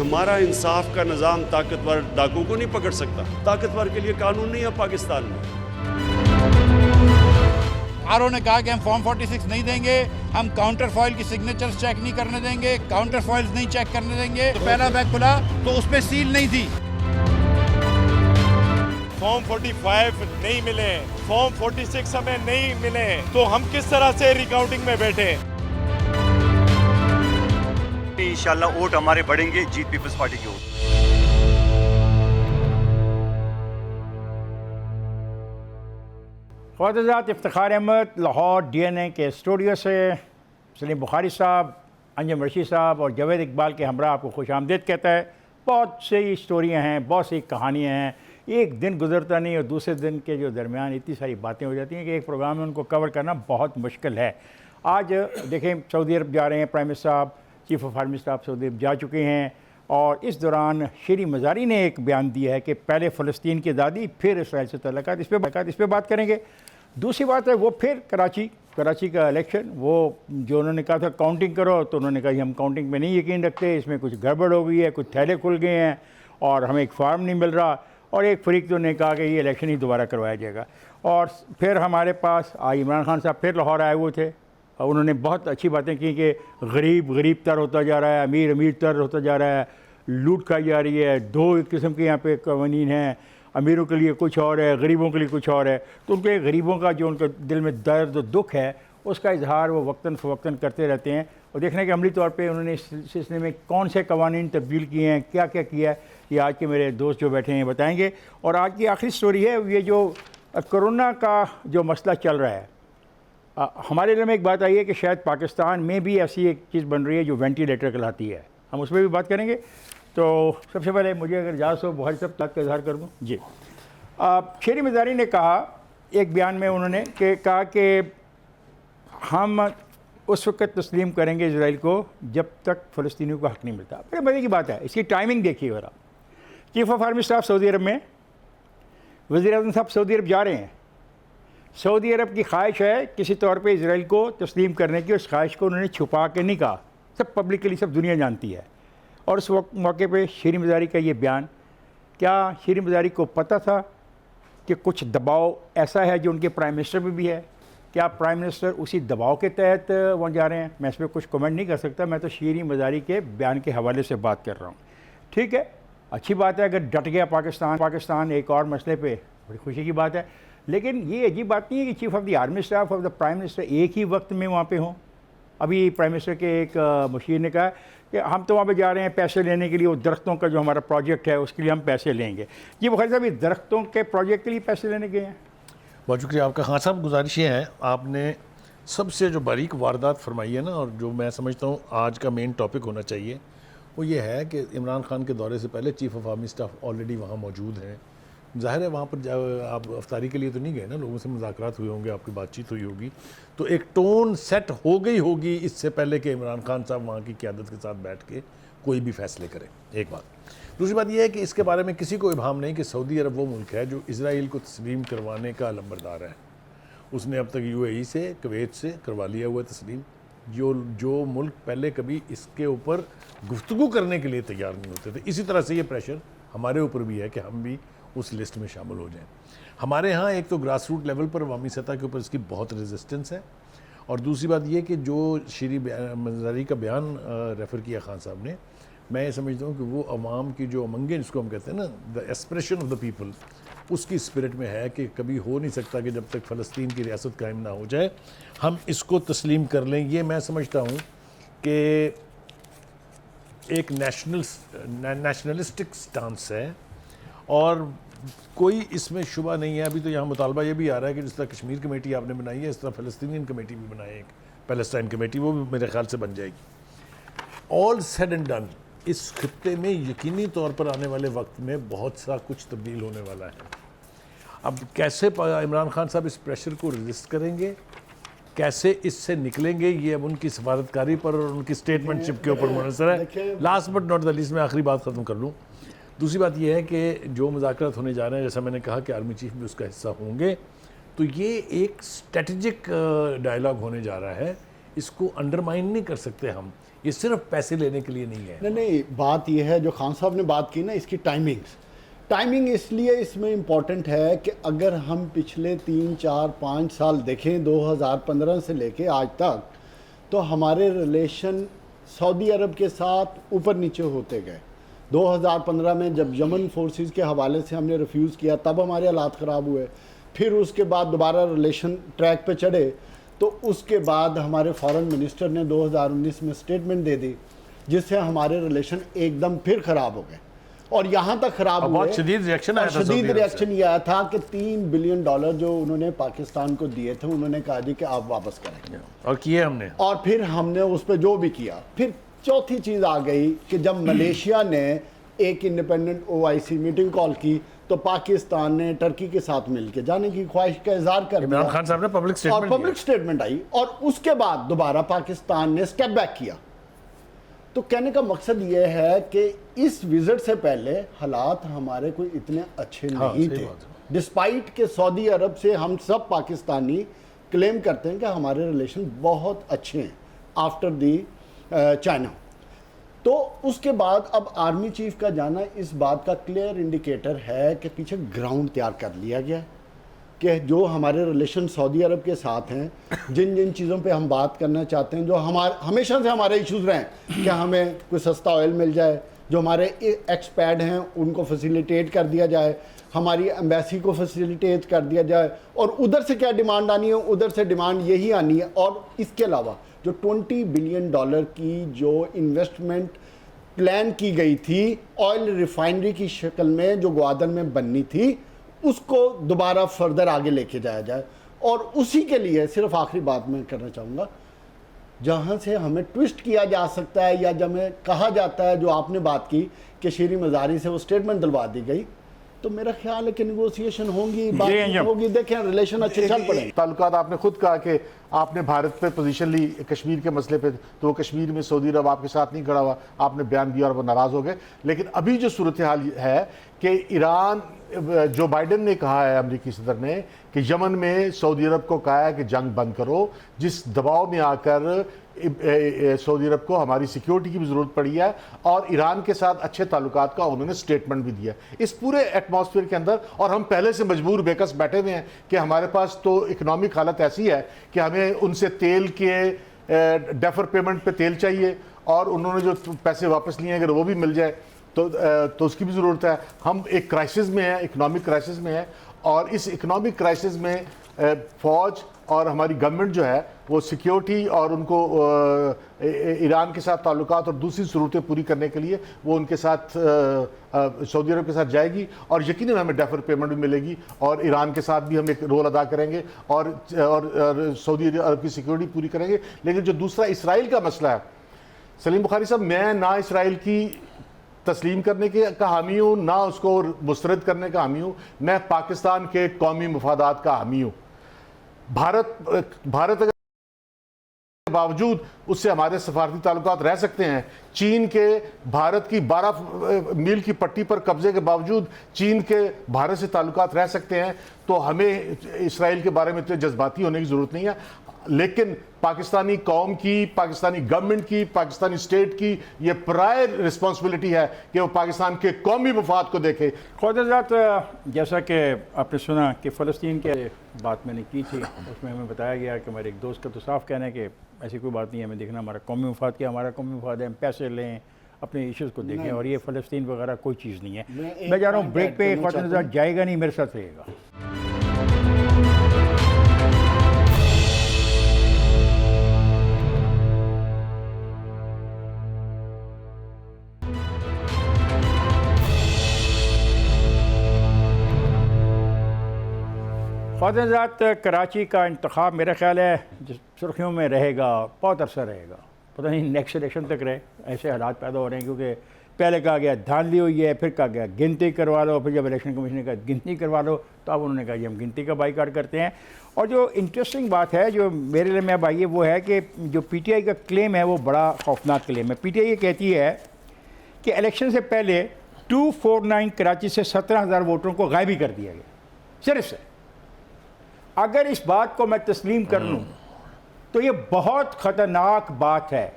हमारा इंसाफ का निज़ाम ताकतवर डाकू को नहीं पकड़ सकता। ताकतवर के लिए कानून नहीं है पाकिस्तान में। आरओ ने कहा कि हम फॉर्म 46 नहीं देंगे, हम काउंटर फॉइल की सिग्नेचर्स चेक नहीं करने देंगे, काउंटर फॉइल्स नहीं चेक करने देंगे। तो पहला बैग खुला तो उस पर सील नहीं थी। फॉर्म 45 नहीं मिले, फॉर्म 46 हमें नहीं मिले, तो हम किस तरह से रिकाउंटिंग में बैठे। इंशाल्लाह वोट हमारे बढ़ेंगे, जीत पीपल्स पार्टी की वोट। ख़वातीज़ात इफ्तिखार अहमद लाहौर DNA के स्टूडियो से सलीम बुखारी साहब, अंजुम रशीद साहब और जावेद इकबाल के हमरा आपको खुश आमदीद कहता है। बहुत सी स्टोरियाँ हैं, बहुत सी कहानियाँ हैं, एक दिन गुजरता नहीं और दूसरे दिन के जो दरमियान इतनी सारी बातें हो जाती हैं कि एक प्रोग्राम में उनको कवर करना बहुत मुश्किल है। आज देखें सऊदी अरब जा रहे हैं प्राइम मिनिस्टर साहब, चीफ ऑफ आर्मी साहब सऊदी अरब जा चुके हैं और इस दौरान शेरी मज़ारी ने एक बयान दिया है कि पहले फ़लस्तीन की आज़ादी फिर इसराइल से तल्लुकात। इस पर बात करेंगे। दूसरी बात है वो फिर कराची का इलेक्शन, वो जो उन्होंने कहा था काउंटिंग करो, तो उन्होंने कहा कि हम काउंटिंग पे नहीं यकीन रखते, इसमें कुछ गड़बड़ हो गई है, कुछ थैले खुल गए हैं और हमें एक फार्म नहीं मिल रहा। और एक फरीक तो ने कहा कि ये इलेक्शन ही दोबारा करवाया जाएगा। और फिर हमारे पास इमरान खान साहब फिर लाहौर आए हुए थे और उन्होंने बहुत अच्छी बातें की कि गरीब तर होता जा रहा है, अमीर तर होता जा रहा है, लूट खाई जा रही है, दो किस्म के यहाँ पे कवानीन हैं, अमीरों के लिए कुछ और है, गरीबों के लिए कुछ और है। तो उनके गरीबों का जो उनके दिल में दर्द और दुख है उसका इजहार वो वक्तन फ़वक्तन करते रहते हैं। और देखने के अमली तौर पे उन्होंने इस सिलसिले में कौन से कवानीन तब्दील किए हैं, क्या क्या किया है, ये आज के मेरे दोस्त जो बैठे हैं बताएंगे। और आज की आखिरी स्टोरी है ये जो कोरोना का जो मसला चल रहा है। हमारे दिल में एक बात आई है कि शायद पाकिस्तान में भी ऐसी एक चीज़ बन रही है जो वेंटिलेटर कहलाती है, हम उस पर भी बात करेंगे। तो सबसे पहले मुझे अगर इजाज़त हो बुखारी साहब तक का इजहार कर दूँ जी। शेरी मज़ारी ने कहा एक बयान में उन्होंने कहा कि हम उस वक्त तस्लीम करेंगे इसराइल को जब तक फ़लस्तीनियों को हक़ नहीं मिलता। बड़े मज़े की बात है, इसकी टाइमिंग देखिए ज़रा। चीफ ऑफ आर्मी साहब सऊदी अरब में, वज़ीर-ए-आज़म साहब सऊदी अरब जा रहे हैं। सऊदी अरब की ख्वाहिश है किसी तौर पे इसराइल को तस्लीम करने की, उस ख्वाहिश को उन्होंने छुपा के नहीं कहा, सब पब्लिकली सब दुनिया जानती है। और उस वक्त मौके पे शेरी मज़ारी का ये बयान, क्या शेरी मज़ारी को पता था कि कुछ दबाव ऐसा है जो उनके प्राइम मिनिस्टर पे भी है? क्या प्राइम मिनिस्टर उसी दबाव के तहत वहाँ जा रहे हैं? मैं इस पर कुछ कमेंट नहीं कर सकता, मैं तो शेरी मज़ारी के बयान के हवाले से बात कर रहा हूँ। ठीक है, अच्छी बात है अगर डट गया पाकिस्तान एक और मसले पे, बड़ी खुशी की बात है। लेकिन ये अजीब बात नहीं है कि chief of the army staff of the prime minister एक ही वक्त में वहाँ पे हों। अभी प्राइम मिनिस्टर के एक मुशीर ने कहा कि हम तो वहाँ पे जा रहे हैं पैसे लेने के लिए, वो दरख्तों का जो हमारा प्रोजेक्ट है उसके लिए हम पैसे लेंगे। जी बुखारी साहब, ये दरख्तों के प्रोजेक्ट के लिए पैसे लेने गए हैं? बहुत शुक्रिया आपका। हाँ साहब, गुजारिश ये है, आपने सबसे जो बारीक वारदात फरमाई है ना, और जो मैं समझता हूँ आज का मेन टॉपिक होना चाहिए, वो ये है कि इमरान खान के दौरे से पहले chief of army staff already वहाँ मौजूद हैं। ज़ाहिर है वहाँ पर आप अफ्तारी के लिए तो नहीं गए ना, लोगों से मुज़ाकरात हुए होंगे, आपकी बातचीत हुई होगी, तो एक टोन सेट हो गई होगी इससे पहले कि इमरान खान साहब वहाँ की क़यादत के साथ बैठ के कोई भी फ़ैसले करें। एक बात। दूसरी बात यह है कि इसके बारे में किसी को इबाम नहीं कि सऊदी अरब वो मुल्क है जो इसराइल को तस्लीम करवाने का लंबरदार है। उसने अब तक UAE से, कुवैत से करवा लिया हुआ तस्लीम। जो मुल्क पहले कभी इसके ऊपर गुफ्तगू करने के लिए तैयार नहीं होते थे। इसी तरह से ये प्रेशर हमारे ऊपर भी है कि हम भी उस लिस्ट में शामिल हो जाएं। हमारे यहाँ एक तो ग्रास रूट लेवल पर अवामी सतह के ऊपर इसकी बहुत रेजिस्टेंस है, और दूसरी बात यह कि जो शेरी मज़ारी का बयान रेफ़र किया खान साहब ने, मैं ये समझता हूँ कि वो अवाम की जो उमंगें जिसको हम कहते हैं ना, the expression of the people, उसकी स्पिरिट में है कि कभी हो नहीं सकता कि जब तक फ़लस्तीन की रियासत कायम ना हो जाए हम इसको तस्लीम कर लें। ये मैं समझता हूँ कि एक नेशनलिस्टिक स्टांस है और कोई इसमें शुबा नहीं है। अभी तो यहाँ मुतालबा ये भी आ रहा है कि जिस तरह कश्मीर कमेटी आपने बनाई है, इस तरह फ़लस्तीनियन कमेटी भी बनाए, एक पैलेस्टाइन कमेटी, वो भी मेरे ख्याल से बन जाएगी। ऑल सेड एंड डन, इस खित्ते में यकीनी तौर पर आने वाले वक्त में बहुत सा कुछ तब्दील होने वाला है। अब कैसे इमरान खान साहब इस प्रेशर को रेजिस्ट करेंगे, कैसे इससे निकलेंगे, ये अब उनकी सफारतकारी पर और उनकी स्टेटमेंटशिप के ऊपर मुनहसर है। Last but not the least, में आखिरी बात ख़त्म कर लूँ। दूसरी बात यह है कि जो मुज़ाकरात होने जा रहे हैं, जैसा मैंने कहा कि आर्मी चीफ भी उसका हिस्सा होंगे, तो ये एक स्ट्रेटजिक डायलॉग होने जा रहा है। इसको अंडरमाइन नहीं कर सकते हम, ये सिर्फ पैसे लेने के लिए नहीं है। नहीं नहीं, बात यह है जो खान साहब ने बात की ना, इसकी टाइमिंग इसलिए इसमें इम्पॉर्टेंट है कि अगर हम पिछले 3, 4, 5 साल देखें 2015 से लेके आज तक, तो हमारे रिलेशन सऊदी अरब के साथ ऊपर नीचे होते गए। 2015 में जब यमन फोर्सेस के हवाले से हमने रिफ्यूज़ किया तब हमारे हालात ख़राब हुए, फिर उसके बाद दोबारा रिलेशन ट्रैक पे चढ़े, तो उसके बाद हमारे फॉरेन मिनिस्टर ने 2019 में स्टेटमेंट दे दी जिससे हमारे रिलेशन एकदम फिर ख़राब हो गए और यहाँ तक ख़राब हुए। बहुत शदीद रिएक्शन आया था, शदीद रिएक्शन ये आया था कि $3 बिलियन जो उन्होंने पाकिस्तान को दिए थे, उन्होंने कहा जी कि आप वापस करें, और किए हमने। और फिर हमने उस पर जो भी किया। फिर चौथी चीज़ आ गई कि जब मलेशिया ने एक इंडिपेंडेंट OIC मीटिंग कॉल की तो पाकिस्तान ने टर्की के साथ मिलकर जाने की ख्वाहिश का इजहार कर दिया। इमरान खान साहब ने पब्लिक स्टेटमेंट आई और उसके बाद दोबारा पाकिस्तान ने स्टेप बैक किया। तो कहने का मकसद ये है कि इस विजिट से पहले हालात हमारे कोई इतने अच्छे नहीं थे, डिस्पाइट के सऊदी अरब से हम सब पाकिस्तानी क्लेम करते हैं कि हमारे रिलेशन बहुत अच्छे हैं आफ्टर दी चाइना। तो उसके बाद अब आर्मी चीफ का जाना इस बात का क्लियर इंडिकेटर है कि पीछे ग्राउंड तैयार कर लिया गया है कि जो हमारे रिलेशन सऊदी अरब के साथ हैं, जिन जिन चीज़ों पे हम बात करना चाहते हैं, जो हमेशा से हमारे इश्यूज़ रहे हैं कि हमें कोई सस्ता ऑयल मिल जाए, जो हमारे एक्सपैड हैं उनको फैसिलिटेट कर दिया जाए, हमारी एम्बेसी को फैसिलिटेट कर दिया जाए, और उधर से क्या डिमांड आनी है, उधर से डिमांड यही आनी है। और इसके अलावा जो $20 बिलियन की जो इन्वेस्टमेंट प्लान की गई थी ऑयल रिफाइनरी की शक्ल में जो ग्वादर में बननी थी, उसको दोबारा फर्दर आगे लेके जाया जाए। और उसी के लिए सिर्फ आखिरी बात मैं करना चाहूँगा, जहाँ से हमें ट्विस्ट किया जा सकता है या जब हमें कहा जाता है, जो आपने बात की कि शेरी मज़ारी से वो स्टेटमेंट दिलवा दी गई, तो मेरा ख्याल है कि नेगोशिएशन होंगी, बात होगी, देखें रिलेशन अच्छे चल पड़े। ताल्लुकात आपने खुद कहा कि आपने भारत पे पोजीशन ली कश्मीर के मसले पे, तो कश्मीर में सऊदी अरब आपके साथ नहीं खड़ा हुआ, आपने बयान दिया और वो नाराज़ हो गए। लेकिन अभी जो सूरत हाल है कि ईरान, जो बाइडन ने कहा है अमेरिकी सदर ने कि यमन में सऊदी अरब को कहा है कि जंग बंद करो, जिस दबाव में आकर सऊदी अरब को हमारी सिक्योरिटी की भी ज़रूरत पड़ी है और ईरान के साथ अच्छे ताल्लुकात का उन्होंने स्टेटमेंट भी दिया इस पूरे एटमॉस्फेयर के अंदर। और हम पहले से मजबूर बेकस बैठे हुए हैं कि हमारे पास तो इकनॉमिक हालत ऐसी है कि हमें उनसे तेल के डेफर पेमेंट पे तेल चाहिए, और उन्होंने जो पैसे वापस लिए अगर वो भी मिल जाए तो उसकी भी ज़रूरत है। हम एक क्राइसिस में हैं, इकनॉमिक क्राइसिस में है, और इस इकनॉमिक क्राइसिस में फ़ौज और हमारी गवर्नमेंट जो है वो सिक्योरिटी और उनको ईरान के साथ ताल्लुकात और दूसरी ज़रूरतें पूरी करने के लिए वो उनके साथ सऊदी अरब के साथ जाएगी, और यकीनन हमें डेफर पेमेंट भी मिलेगी, और ईरान के साथ भी हम एक रोल अदा करेंगे और सऊदी अरब की सिक्योरिटी पूरी करेंगे। लेकिन जो दूसरा इसराइल का मसला है, सलीम बुखारी साहब, मैं ना इसराइल की तस्लीम करने के का हामी हूँ, ना उसको मुस्तरद करने का हामी हूँ, मैं पाकिस्तान के कौमी मफादात का हामी हूँ। भारत अगर बावजूद उससे हमारे सफारती ताल्लुकात रह सकते हैं, चीन के भारत की 12 मील की पट्टी पर कब्जे के बावजूद चीन के भारत से ताल्लुकात रह सकते हैं, तो हमें इसराइल के बारे में इतने जज्बाती होने की ज़रूरत नहीं है। लेकिन पाकिस्तानी कौम की, पाकिस्तानी गवर्नमेंट की, पाकिस्तानी स्टेट की ये प्रायर रिस्पॉन्सिबिलिटी है कि वो पाकिस्तान के कौमी मफाद को देखे। ख्वाजात, जैसा कि आपने सुना कि फ़लस्तीन के बात मैंने की थी, उसमें हमें बताया गया कि मेरे एक दोस्त का तो साफ कहना है कि ऐसी कोई बात नहीं है, हमें देखना हमारा कौमी मफाद क्या, हमारा कौमी मफाद है हम पैसे लें, अपने इश्यूज़ को देखें, और ये फ़लस्तीन वगैरह कोई चीज़ नहीं है। मैं जा रहा हूँ ब्रेक पे, ख्वाजात जाएगा नहीं, मेरे साथ रहेगा। ख्वाजात, कराची का इंतखाब मेरा ख्याल है सुर्खियों में रहेगा, बहुत अरसा रहेगा, पता नहीं नेक्स्ट इलेक्शन तक रहे। ऐसे हालात पैदा हो रहे हैं क्योंकि पहले कहा गया धांधली हुई है, फिर कहा गया गिनती करवा लो, फिर जब इलेक्शन कमीशन ने कहा गिनती करवा लो, तो अब उन्होंने कहा कि हम गिनती का बाइकाट करते हैं। और जो इंटरेस्टिंग बात है जो मेरे लिए में अब आई है वो है कि जो PTI का क्लेम है वो बड़ा खौफनाक क्लेम है। PTI ये कहती है कि इलेक्शन से पहले 249 कराची से 17,000 वोटरों को गायब ही कर दिया गया, सिर्फ से। अगर इस बात को मैं तस्लीम कर लूँ तो ये बहुत ख़तरनाक बात है।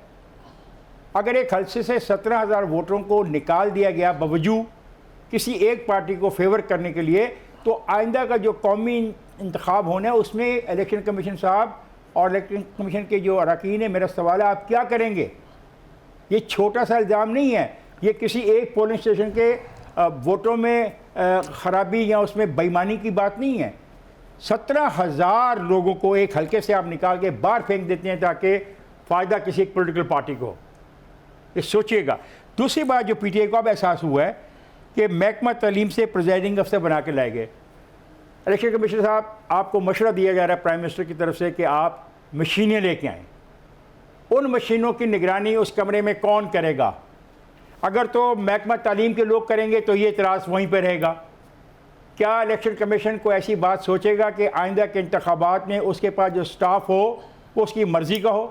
अगर एक हलसे से 17,000 वोटरों को निकाल दिया गया बावजूद किसी एक पार्टी को फेवर करने के लिए, तो आइंदा का जो कौमी इंतखाब होना है उसमें इलेक्शन कमीशन साहब और इलेक्शन कमीशन के जो अरकान है, मेरा सवाल है आप क्या करेंगे? ये छोटा सा इल्ज़ाम नहीं है, ये किसी एक पोलिंग स्टेशन के वोटों में ख़राबी या उसमें बेईमानी की बात नहीं है। 17,000 लोगों को एक हल्के से आप निकाल के बाहर फेंक देते हैं ताकि फ़ायदा किसी एक पोलिटिकल पार्टी को। ये सोचिएगा। दूसरी बात जो PTI को अब एहसास हुआ है कि महकमा तालीम से प्रिजाइडिंग अफसर बना के लाए गए। इलेक्शन कमीशन साहब, आपको मशवरा दिया जा रहा है प्राइम मिनिस्टर की तरफ से कि आप मशीनें लेके आएँ। उन मशीनों की निगरानी उस कमरे में कौन करेगा? अगर तो महकमा तालीम के लोग करेंगे तो ये इतराज़ वहीं पर रहेगा। क्या इलेक्शन कमीशन को ऐसी बात सोचेगा कि आइंदा के इंतखाबात में उसके पास जो स्टाफ हो वो उसकी मर्ज़ी का हो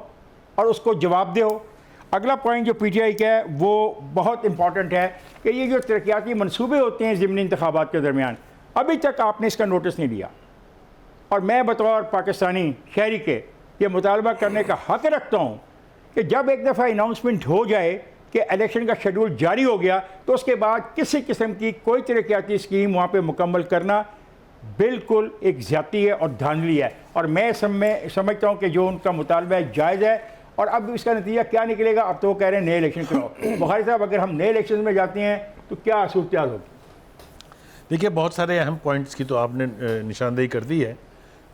और उसको जवाबदेह हो? अगला पॉइंट जो PTI का है वो बहुत इंपॉर्टेंट है कि ये जो तरक्याती मनसूबे होते हैं ज़िमनी इंतखाबात के दरमियान, अभी तक आपने इसका नोटिस नहीं लिया। और मैं बतौर पाकिस्तानी शहरी के ये मुतालबा करने का हक़ रखता हूँ कि जब एक दफ़ा अनाउंसमेंट हो जाए कि इलेक्शन का शेड्यूल जारी हो गया, तो उसके बाद किसी किस्म की कोई तरक्याती स्कीम वहाँ पे मुकम्मल करना बिल्कुल एक ज़्यादती है और धांधली है। और मैं समझता हूँ कि जो उनका मुतालबा है जायज़ है। और अब इसका नतीजा क्या निकलेगा? अब तो वो कह रहे हैं नए इलेक्शन कराओ। बुखारी साहब, अगर हम नए इलेक्शन में जाते हैं तो क्या सूरत होगी? देखिए, बहुत सारे अहम पॉइंट्स की तो आपने निशानदेही कर दी है।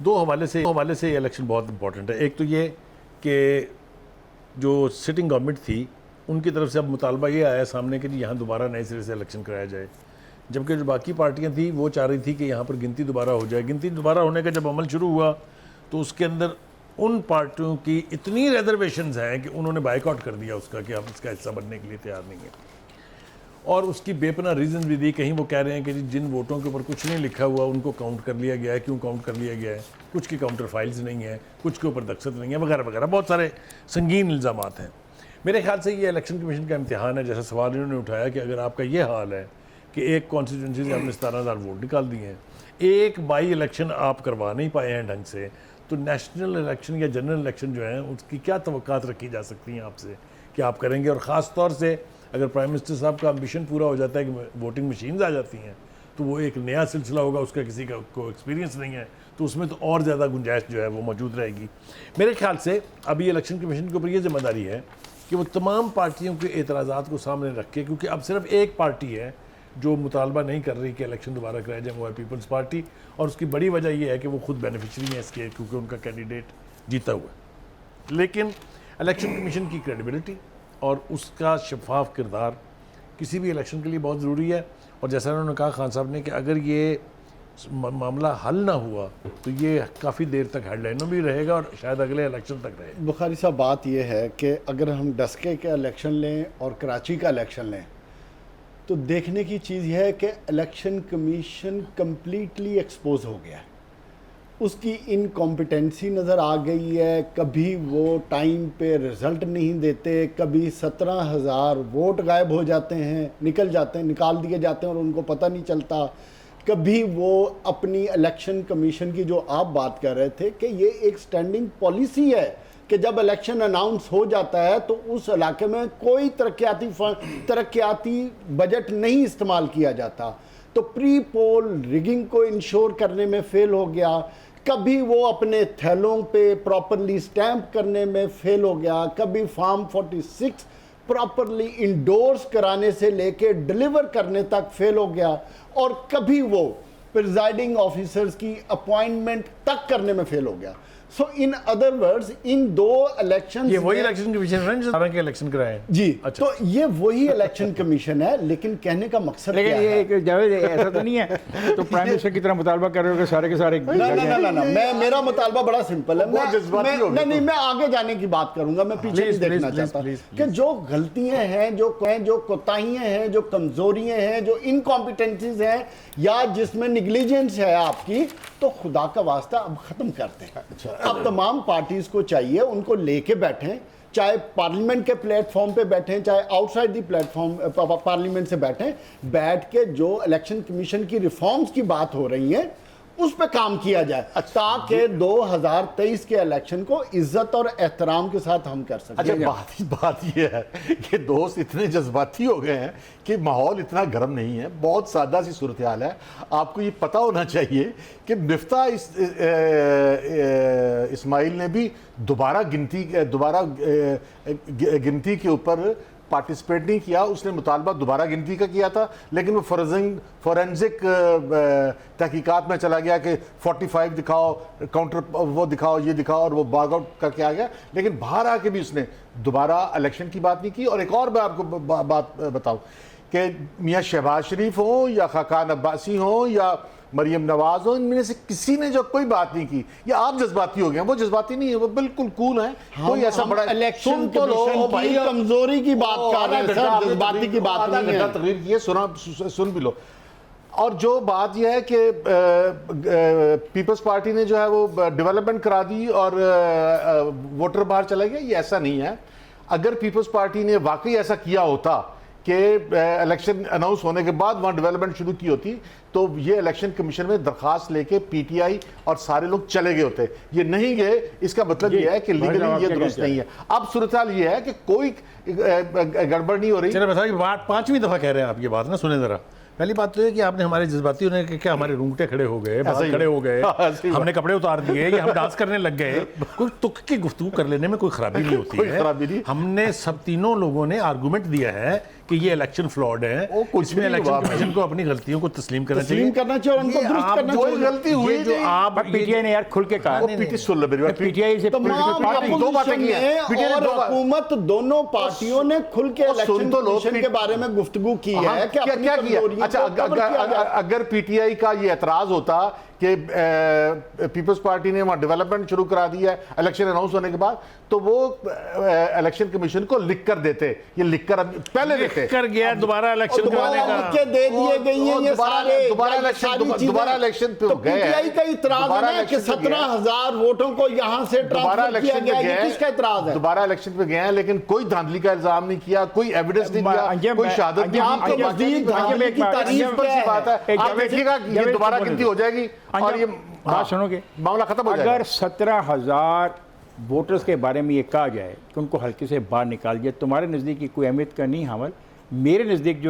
दो हवाले से ये इलेक्शन बहुत इंपॉर्टेंट है। एक तो ये कि जो सिटिंग गवर्नमेंट थी उनकी तरफ से अब मुतालबा ये आया सामने कि यहाँ दोबारा नए सिरे से इलेक्शन कराया जाए, जबकि जो बाकी पार्टियाँ थी वो चाह रही थी कि यहाँ पर गिनती दोबारा हो जाए। गिनती दोबारा होने का जब अमल शुरू हुआ तो उसके अंदर उन पार्टियों की इतनी रिजर्वेशंस हैं कि उन्होंने बाइकआउट कर दिया उसका कि आप इसका हिस्सा बनने के लिए तैयार नहीं है। और उसकी बेपना रीज़न भी दी। कहीं वो कह रहे हैं कि जिन वोटों के ऊपर कुछ नहीं लिखा हुआ उनको काउंट कर लिया गया है। क्यों काउंट कर लिया गया है? कुछ की काउंटर फाइल्स नहीं है, कुछ के ऊपर दस्तखत नहीं है, वगैरह वगैरह। बहुत सारे संगीन इल्ज़ामात हैं। मेरे ख्याल से ये इलेक्शन कमीशन का इम्तिहान है। जैसा सवाल इन्होंने उठाया कि अगर आपका ये हाल है कि एक कॉन्स्टिट्यूंसी से आपने 17,000 वोट निकाल दिए हैं, एक बाई इलेक्शन आप करवा नहीं पाए हैं ढंग से, तो नेशनल इलेक्शन या जनरल इलेक्शन जो है उसकी क्या तवक्कात रखी जा सकती हैं आपसे कि आप करेंगे? और ख़ास तौर से अगर प्राइम मिनिस्टर साहब का एम्बिशन पूरा हो जाता है कि वोटिंग मशीन्स आ जाती हैं, तो वो एक नया सिलसिला होगा, उसका किसी का को एक्सपीरियंस नहीं है, तो उसमें तो और ज़्यादा गुंजाइश जो है वो मौजूद रहेगी। मेरे ख्याल से अभी इलेक्शन कमीशन के ऊपर ये जिम्मेदारी है कि वो तमाम पार्टियों के एतराज़ात को सामने रख के, क्योंकि अब सिर्फ एक पार्टी है जो मुतालबा नहीं कर रही कि इलेक्शन दोबारा कराया जाए, वो है पीपल्स पार्टी। और उसकी बड़ी वजह यह है कि वो खुद बेनिफिशरी है इसके, क्योंकि उनका कैंडिडेट जीता हुआ है। लेकिन इलेक्शन कमीशन की क्रेडिबिलिटी और उसका शफाफ किरदार किसी भी इलेक्शन के लिए बहुत ज़रूरी है। और जैसा उन्होंने कहा खान साहब ने कि अगर ये मामला हल ना हुआ तो ये काफ़ी देर तक हेडलाइनों भी रहेगा और शायद अगले इलेक्शन तक रहेगा। बुखारी साहब, बात यह है कि अगर हम डस्के का इलेक्शन लें और कराची का इलेक्शन लें तो देखने की चीज़ यह है कि इलेक्शन कमीशन कम्प्लीटली एक्सपोज हो गया है। उसकी इनकॉम्पिटेंसी नज़र आ गई है। कभी वो टाइम पे रिज़ल्ट नहीं देते, कभी 17,000 वोट गायब हो जाते हैं, निकाल दिए जाते हैं और उनको पता नहीं चलता। कभी वो अपनी इलेक्शन कमीशन की जो आप बात कर रहे थे कि ये एक स्टैंडिंग पॉलिसी है कि जब इलेक्शन अनाउंस हो जाता है तो उस इलाके में कोई तरक्याती बजट नहीं इस्तेमाल किया जाता। तो प्री पोल रिगिंग को इंश्योर करने में फेल हो गया, कभी वो अपने थैलों पे प्रॉपरली स्टैंप करने में फेल हो गया, कभी फॉर्म 46 प्रॉपरली इंडोर्स कराने से लेके डिलीवर करने तक फेल हो गया, और कभी वो प्रिजाइडिंग ऑफिसर्स की अपॉइंटमेंट तक करने में फेल हो गया। सो इन अदर वर्ड्स, इन दो इलेक्शन, ये वही इलेक्शन कमीशन है जो सारा के इलेक्शन कराए जी। अच्छा। तो ये वही इलेक्शन कमीशन है, लेकिन कहने का मकसद लेकिन क्या ये है? जावेद, ऐसा तो नहीं है तो प्राइम मिनिस्टर की तरह मुतालबा कर रहे हो कि सारे के सारे ना, मेरा मुतालबा बड़ा सिंपल है। मैं मैं आगे जाने की बात करूंगा, मैं पीछे नहीं देखना चाहता कि जो गलतियां हैं, जो कोताहियां हैं, जो कमजोरियां हैं, जो इनकॉम्पिटेंसीज हैं या जिसमें निग्लिजेंस है आपकी, तो खुदा का वास्ता अब खत्म करते हैं। अब तमाम पार्टीज को चाहिए उनको लेके बैठें, चाहे पार्लियामेंट के प्लेटफॉर्म पे बैठें, चाहे आउटसाइड दी प्लेटफॉर्म पार्लियामेंट से बैठ के जो इलेक्शन कमीशन की रिफॉर्म्स की बात हो रही है उस पे काम किया जाए ताकि 2023 के इलेक्शन को इज्जत और एहतराम के साथ हम कर सकें। अच्छा, बात ये है कि दोस्त इतने जज्बाती हो गए हैं कि माहौल इतना गर्म नहीं है, बहुत सादा सी सूरत हाल है। आपको ये पता होना चाहिए कि मिफ्ता इस्माइल ने भी दोबारा गिनती के ऊपर पार्टिसिपेट नहीं किया। उसने मुतालबा दोबारा गिनती का किया था, लेकिन वो फॉरेंसिक तहकीकात में चला गया कि 45 दिखाओ, काउंटर वो दिखाओ, ये दिखाओ, और वो बाग आउट करके आ गया। लेकिन बाहर आके भी उसने दोबारा इलेक्शन की बात नहीं की। और एक और मैं आपको बात बताऊं कि मियाँ शहबाज शरीफ हो या खाकान अब्बासी हो या मरियम नवाज हो, इनमें से किसी ने जो कोई बात नहीं की, या आप जज्बाती हो गए। वो जज्बाती नहीं है, वो बिल्कुल कूल है। कोई ऐसा बड़ा इलेक्शन तो लो भाई, कमजोरी की बात कर रहे हैं सर, जज्बाती की बात नहीं है। तकरीर की सुन भी लो। और जो बात यह है कि पीपल्स पार्टी ने जो है वो डेवलपमेंट करा दी और वोटर बाहर चला गया, ये ऐसा नहीं है। अगर पीपल्स पार्टी ने वाकई ऐसा किया होता कि इलेक्शन अनाउंस होने के बाद वहाँ डेवलपमेंट शुरू की होती, तो ये इलेक्शन कमीशन में दरखास्त लेके पीटीआई और सारे लोग चले गए होते। ये नहीं गए, इसका मतलब ये है कि लीगली ये दुरुस्त नहीं है। अब सूरत हाल ये है कि कोई गड़बड़ नहीं हो रही। चलो बताइए, बात 5वीं दफा कह रहे हैं आप ये बात ना, सुने जरा। पहली बात तो ये कि आपने हमारे जज्बाती होने के क्या हमारे रूंगटे खड़े हो गए, बाल खड़े हो गए, हमने कपड़े उतार दिए या हम डांस करने लग गए। कोई तुक की गुफ्तगू कर लेने में कोई खराबी नहीं होती है। हमने सब तीनों लोगों ने आर्गूमेंट दिया है कि ये इलेक्शन फ्लॉड है, इसमें इलेक्शन कमीशन को अपनी गलतियों को तस्लीम करना चाहिए और उनको दुरुस्त करना चाहिए। गलती हुई जो आप पीटीआई ने यार खुल के कहा, पीटीआई से दो बातें की हैं और हुकूमत दोनों पार्टियों ने खुल के इलेक्शन कमीशन के बारे में गुफ्तगू की है कि क्या किया। अच्छा, अगर पीटीआई का ये एतराज होता कि पीपल्स पार्टी ने वहां डेवलपमेंट शुरू करा दिया है इलेक्शन अनाउंस होने के बाद, तो वो इलेक्शन कमीशन को लिख कर देते। ये लिख कर पहले देते कर गया, दोबारा इलेक्शन कराने का दे दिए गई हैं ये सारे। दोबारा इलेक्शन पे गए। पीटीआई का इतराज है कि 17,000 वोटों को यहां से ट्रांसफर किया गया, ये किसका इतराज है? दोबारा इलेक्शन पे गए हैं, लेकिन कोई धांधली का इल्जाम नहीं किया, कोई एविडेंस नहीं दिया, कोई शहादत नहीं। आपके नजदीक धांधली की तारीफ बात है। आप देखिएगा ये दोबारा गिनती हो जाएगी और ये बात सुनोगे, मामला खत्म हो जाएगा। अगर 17,000 वोटर्स के बारे में ये कहा जाए कि उनको हल्के से बाहर निकाल दिया, तुम्हारे नज़दीक की कोई अहमियत का नहीं हामल। मेरे नज़दीक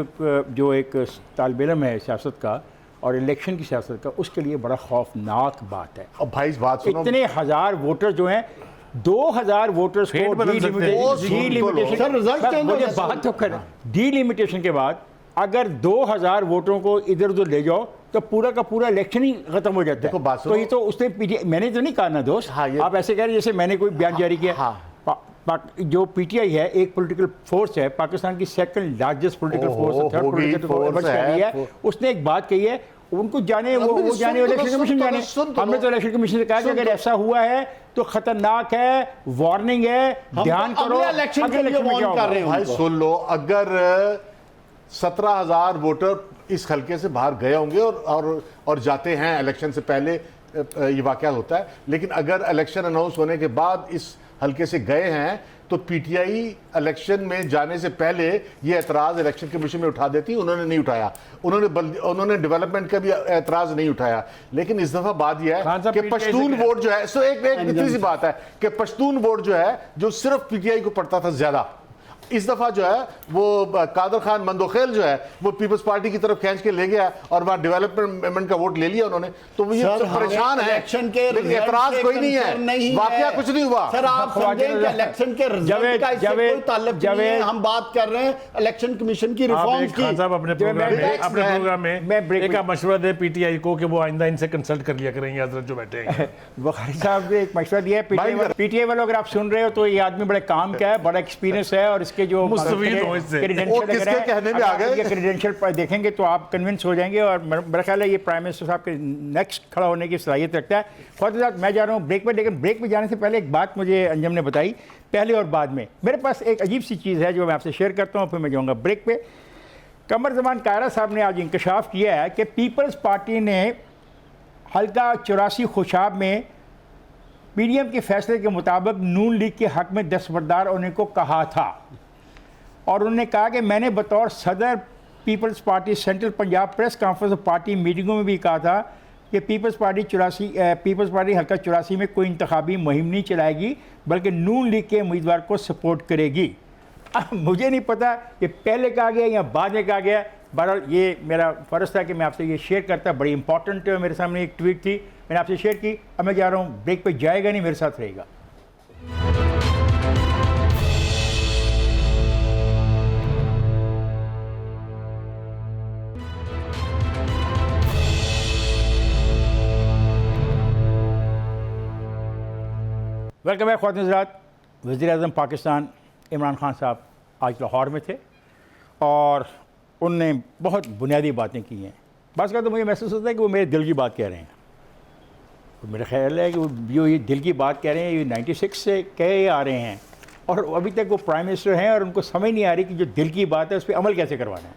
जो एक तालिब इल्म है सियासत का और इलेक्शन की सियासत का, उसके लिए बड़ा खौफनाक बात है। अब भाई इस बात सुनो, इतने हजार वोटर जो हैं, 2,000 वोटर्स को डीलिमिटेशन के बाद अगर 2,000 वोटरों को इधर उधर ले जाओ तो पूरा का पूरा इलेक्शन ही खत्म हो जाता है। तो ये तो उसने मैंने तो नहीं कहा ना दोस्त, आप ऐसे कह रहे जैसे मैंने कोई बयान जारी किया। जो पीटीआई है एक पॉलिटिकल फोर्स है, पाकिस्तान की सेकंड लार्जेस्ट पॉलिटिकल फोर्स है, थर्ड पॉलिटिकल फोर्स है। उसने एक बात कही है, उनको जाने वो जाने इलेक्शन कमीशन जाने। हमने तो इलेक्शन कमीशन से कहा कि अगर ऐसा हुआ है तो खतरनाक है, वार्निंग है, ध्यान करो। इलेक्शन के लिए वार्न कर रहे हैं। भाई सुन लो, अगर 17,000 वोटर इस हल्के से बाहर गए होंगे और जाते हैं इलेक्शन से पहले, ये वाकया होता है। लेकिन अगर इलेक्शन अनाउंस होने के बाद इस हल्के से गए हैं तो पीटीआई इलेक्शन में जाने से पहले ये एतराज़ इलेक्शन कमीशन में उठा देती। उन्होंने नहीं उठाया, उन्होंने डेवलपमेंट का भी एतराज़ नहीं उठाया। लेकिन इस दफ़ा बात यह है कि पश्तून वोट जो है, सो एक इतनी सी बात है कि पश्तून वोट जो है, जो सिर्फ पीटीआई को पड़ता था ज़्यादा, इस दफा जो है वो कादर खान मंदोखेल जो है वो पीपल्स पार्टी की तरफ खींच के ले गया और वहां डेवलपमेंट का वोट ले लिया उन्होंने। तो ये परेशान है, लेकिन एतराज कोई नहीं है, वाकया कुछ नहीं हुआ। सर आप समझें कि इलेक्शन के रिजल्ट का इससे कोई ताल्लुक नहीं है। हम बात कर रहे हैं इलेक्शन कमीशन की रिफॉर्म्स की। खान साहब अपने प्रोग्राम में एक मशवरा दे पीटीआई को कि वो आइंदा इनसे कंसल्ट कर लिया करेंगे हजरत जो बैठे हैं। बुखारी साहब ने एक मशवरा दिया है पीटीआई वालों, अगर आप सुन रहे हो तो ये आदमी बड़े काम का है, बड़ा एक्सपीरियंस है और के जो क्रेडेंशियल देखेंगे तो आप कन्विंस हो जाएंगे। और मेरा ख्याल है ये प्राइम मिनिस्टर साहब के नेक्स्ट खड़ा होने की सलाहियत रखता है। ख्वाजा साहब मैं जा रहा हूँ ब्रेक पे, लेकिन ब्रेक पे जाने से पहले एक बात मुझे अंजम ने बताई पहले और बाद में। मेरे पास एक अजीब सी चीज़ है जो मैं आपसे शेयर करता हूँ, फिर मैं जाऊँगा ब्रेक पे। कमर जमान कायरा साहब ने आज इंकशाफ किया है कि पीपल्स पार्टी ने हल्का 84 खुशाब में पीडीएम के फैसले के मुताबिक नून लीग के हक में दस्तबरदार होने को कहा था। और उन्होंने कहा कि मैंने बतौर सदर peoples party central Punjab press conference party मीटिंगों में भी कहा था कि पीपल्स पार्टी हल्का 84 में कोई इंतखाबी मुहिम नहीं चलाएगी बल्कि नून लीग के उम्मीदवार को सपोर्ट करेगी। अब मुझे नहीं पता कि पहले कहा गया या बाद में कहा गया, बहरहाल ये मेरा फ़र्ज़ था कि मैं आपसे ये शेयर करता। बड़ी इंपॉर्टेंट मेरे सामने एक ट्वीट थी, मैंने आपसे शेयर की। अब मैं जा रहा हूँ ब्रेक पे, जाएगा नहीं, मेरे साथ रहेगा। वेलकम बैक ख्वातीन हज़रात। वज़ीर-ए-आज़म पाकिस्तान इमरान खान साहब आज लाहौर में थे और उनने बहुत बुनियादी बातें की हैं। बस का तो मुझे महसूस होता है कि वो मेरे दिल की बात कह रहे हैं। तो मेरा ख्याल है कि वो जो ये दिल की बात कह रहे हैं, ये 96 से कहे आ रहे हैं और अभी तक वो प्राइम मिनिस्टर हैं और उनको समझ नहीं आ रही कि जो दिल की बात है उस पर अमल कैसे करवाना है।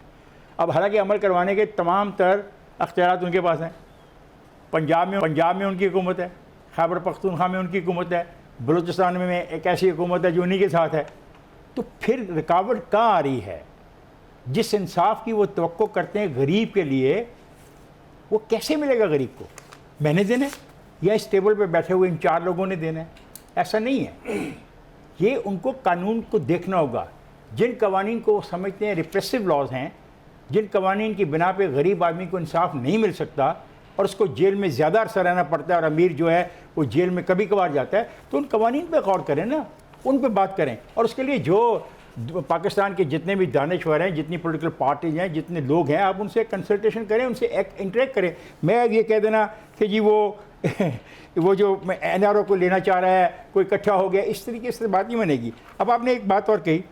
अब हालांकि अमल करवाने के तमाम तर अख्तियारात उनके पास हैं। पंजाब में उनकी हुकूमत है, खैबर पख्तूनख्वा में उनकी हुकूमत है, बलूचिस्तान में एक ऐसी हुकूमत है जो उन्हीं के साथ है। तो फिर रुकावट कहाँ आ रही है? जिस इंसाफ की वो तवक्को करते हैं गरीब के लिए, वो कैसे मिलेगा गरीब को? मैंने देना है या इस टेबल पे बैठे हुए इन 4 लोगों ने देना है? ऐसा नहीं है। ये उनको कानून को देखना होगा। जिन कवानीन को वो समझते हैं रिप्रेसिव लॉज हैं, जिन कवानीन की बिना पे गरीब आदमी को इंसाफ नहीं मिल सकता और उसको जेल में ज़्यादा अरसा रहना पड़ता है और अमीर जो है वो जेल में कभी कभार जाता है, तो उन कवानीन पे गौर करें ना, उन पे बात करें। और उसके लिए जो पाकिस्तान के जितने भी दानिशवर हैं, जितनी पॉलिटिकल पार्टीज हैं, जितने लोग हैं, आप उनसे कंसल्टेशन करें, उनसे इंटरेक्ट करें। मैं ये कह देना कि जी वो जो NRO को लेना चाह रहा है, कोई इकट्ठा हो गया, इस तरीके से बात नहीं बनेगी। अब आपने एक बात और कही,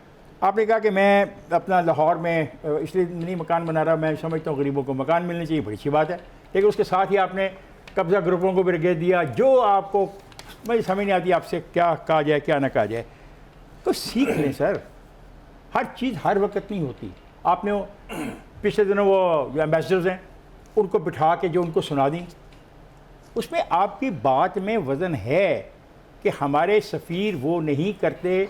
आपने कहा कि मैं अपना लाहौर में इसलिए नहीं मकान बना रहा, मैं समझता हूँ गरीबों को मकान मिलने चाहिए, बड़ी अच्छी बात है। लेकिन उसके साथ ही आपने कब्ज़ा ग्रुपों को भी घेर दिया, जो आपको मुझे समझ नहीं आती आपसे क्या कहा जाए क्या ना कहा जाए। तो सीख लें सर, हर चीज़ हर वक्त नहीं होती। आपने पिछले दिनों वो जो एम्बेसडर्स हैं उनको बिठा के जो उनको सुना दी, उसमें आपकी बात में वज़न है कि हमारे सफ़ीर वो नहीं करते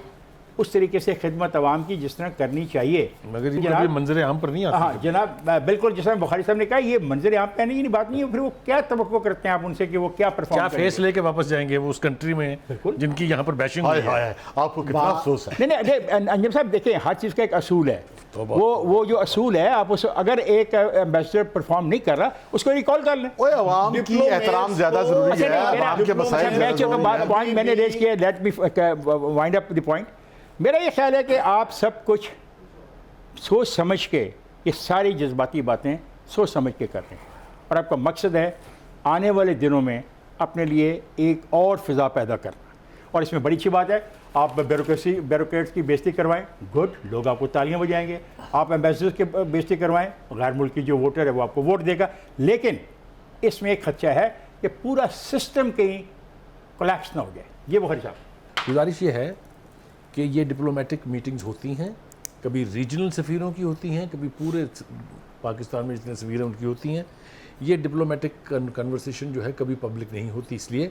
उस तरीके से खिदमत अवाम की जिस तरह करनी चाहिए। मगर ये कभी मंजर आम पर नहीं आता। हाँ जनाब, बिल्कुल, जिस तरह बुखारी साहब ने कहा, ये मंजर आम पे नहीं बात नहीं है। फिर वो क्या तवक्को करते हैं आप उनसे कि वो क्या परफॉर्म, क्या फेस लेके वापस जाएंगे वो उस कंट्री में जिनकी यहाँ पर बैशिंग हुई है। आपको कितना अफसोस है। नहीं अंजुम साहब देखिए, हर चीज़ का एक असूल है। वो जो असूल है, आप उस अगर एक एम्बेसडर परफॉर्म नहीं कर रहा उसको रिकॉल कर लें। ओए अवाम की एहतराम ज़्यादा ज़रूरी है, अवाम के मसाइल। पॉइंट मैंने रेज किया, let me wind up the point. मेरा ये ख्याल है कि आप सब कुछ सोच समझ के, ये सारी जज्बाती बातें सोच समझ के कर रहे हैं और आपका मकसद है आने वाले दिनों में अपने लिए एक और फ़िज़ा पैदा करना। और इसमें बड़ी अच्छी बात है, आप ब्यूरोक्रेट्स की बेइज्जती करवाएं, गुड, लोग आपको तालियां बजाएंगे। आप एम्बेसडर्स की बेइज्जती करवाएं, गैर मुल्की जो वोटर है वो आपको वोट देगा। लेकिन इसमें एक खदशा है कि पूरा सिस्टम कहीं कोलैप्स ना हो जाए। ये बुखारी साहब, गुजारिश ये है कि ये डिप्लोमेटिक मीटिंग्स होती हैं, कभी रीजनल सफ़ीरों की होती हैं, कभी पूरे पाकिस्तान में जितने सफ़ीर हैं उनकी होती हैं। ये डिप्लोमेटिक कन्वर्सेशन जो है कभी पब्लिक नहीं होती, इसलिए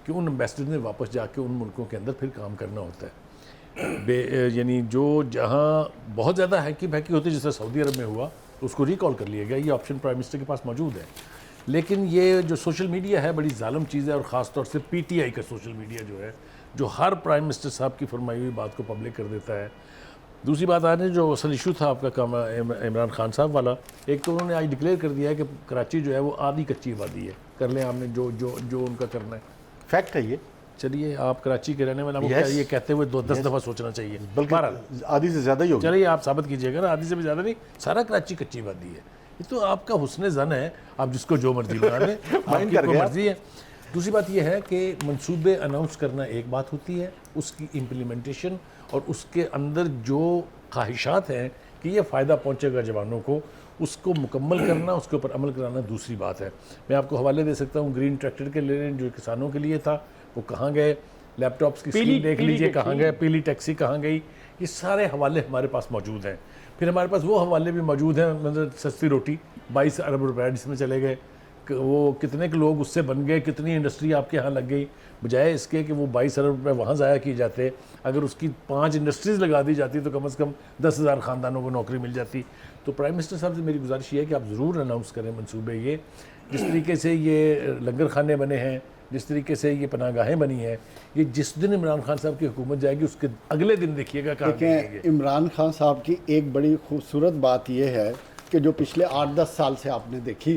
कि उन एम्बेसडर ने वापस जाके उन मुल्कों के अंदर फिर काम करना होता है। यानी जो जहाँ बहुत ज़्यादा हैकी बहकी होती है, जैसे सऊदी अरब में हुआ, तो उसको रिकॉल कर लिया गया। ये ऑप्शन प्राइम मिनिस्टर के पास मौजूद है। लेकिन ये जो सोशल मीडिया है बड़ी जालिम चीज़ है, और ख़ास तौर से PTI का सोशल मीडिया जो है, जो हर प्राइम मिनिस्टर साहब की फरमाई हुई बात को पब्लिक कर देता है। दूसरी बात आ रही है, जो असल इशू था आपका काम इमरान खान साहब वाला, एक तो उन्होंने आज डिक्लेयर कर दिया है कि कराची जो है वो आधी कच्ची आबादी है, कर लें आपने जो उनका करना है। फैक्ट है ये। चलिए, आप कराची के रहने वाले आपको Yes. ये कहते हुए 10 दफ़ा सोचना चाहिए, बल्कि आधी से ज़्यादा ही होगी। चलिए आप साबित कीजिएगा ना, आधी से भी ज़्यादा नहीं, सारा कराची कच्ची आबादी है। ये तो आपका हुस्न ज़न है, आप जिसको जो मर्जी बना लें, आपकी मर्जी है। दूसरी बात यह है कि मंसूबे अनाउंस करना एक बात होती है, उसकी इम्प्लीमेंटेशन और उसके अंदर जो ख्वाहिशात हैं कि ये फ़ायदा पहुंचेगा जवानों को, उसको मुकम्मल करना, उसके ऊपर अमल कराना दूसरी बात है। मैं आपको हवाले दे सकता हूँ ग्रीन ट्रैक्टर के लिए जो किसानों के लिए था, वो कहाँ गए, लैपटॉप्स की स्कीम देख लीजिए कहाँ गए, पीली टैक्सी कहाँ गई, ये सारे हवाले हमारे पास मौजूद हैं। फिर हमारे पास वो हवाले भी मौजूद हैं, मतलब सस्ती रोटी 22 अरब रुपए जिसमें चले गए, वो कितने के लोग उससे बन गए, कितनी इंडस्ट्री आपके यहाँ लग गई, बजाय इसके कि वो 22 अरब रुपये वहाँ ज़ाया किए जाते, अगर उसकी 5 इंडस्ट्रीज़ लगा दी जाती तो कम से कम 10,000 ख़ानदानों को नौकरी मिल जाती। तो प्राइम मिनिस्टर साहब से मेरी गुजारिश ये है कि आप ज़रूर अनाउंस करें मनसूबे ये जिस तरीके से ये लंगर खाने बने हैं, जिस तरीके से ये पनाहगाहें बनी हैं, ये जिस दिन इमरान खान साहब की हुकूमत जाएगी उसके अगले दिन देखिएगा कहाँ देखें, इमरान खान साहब की एक बड़ी खूबसूरत बात यह है कि जो पिछले 8-10 साल से आपने देखी